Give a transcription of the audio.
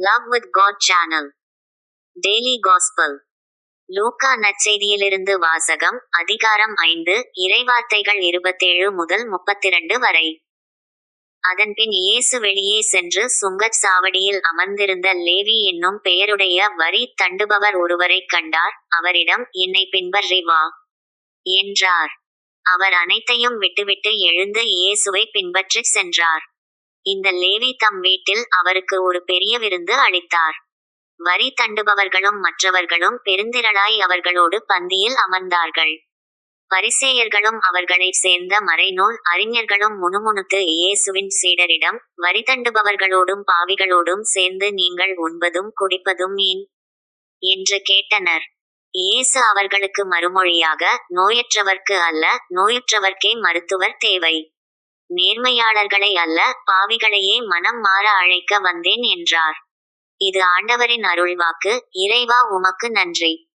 Love with God Channel. Daily Gospel. லூக்கா நற்செய்தியிலிருந்து வாசகம். அதிகாரம் 5, இறைவார்த்தைகள் 27 முதல் 32 வரை. அதன்பின் இயேசு வெளியே சென்று சுங்கச் சாவடியில் அமர்ந்திருந்த லேவி என்னும் பெயருடைய வரி தண்டுபவர் ஒருவரைக் கண்டார். அவரிடம், என்னை பின்பற்றி வா என்றார். அவர் அனைத்தையும் விட்டுவிட்டு எழுந்து இயேசுவை பின்பற்றிச் சென்றார். இந்த லேவி தம் வீட்டில் அவருக்கு ஒரு பெரிய விருந்து அளித்தார். வரி தண்டுபவர்களும் மற்றவர்களும் பெருந்திரளாய் அவர்களோடு பந்தியில் அமர்ந்தார்கள். பரிசேயர்களும் அவர்களைச் சேர்ந்த மறைநூல் அறிஞர்களும் முணுமுணுத்து இயேசுவின் சீடரிடம், வரி தண்டுபவர்களோடும் பாவிகளோடும் சேர்ந்து நீங்கள் உண்பதும் குடிப்பதும் ஏன் என்று கேட்டனர். இயேசு அவர்களுக்கு மறுமொழியாக, நோயற்றவர்க்கு அல்ல, நோயுற்றவர்க்கே மருத்துவர் தேவை. நேர்மையாளர்களை அல்ல, பாவிகளையே மனம் மாற அழைக்க வந்தேன் என்றார். இது ஆண்டவரின் அருள்வாக்கு. இறைவா, உமக்கு நன்றி.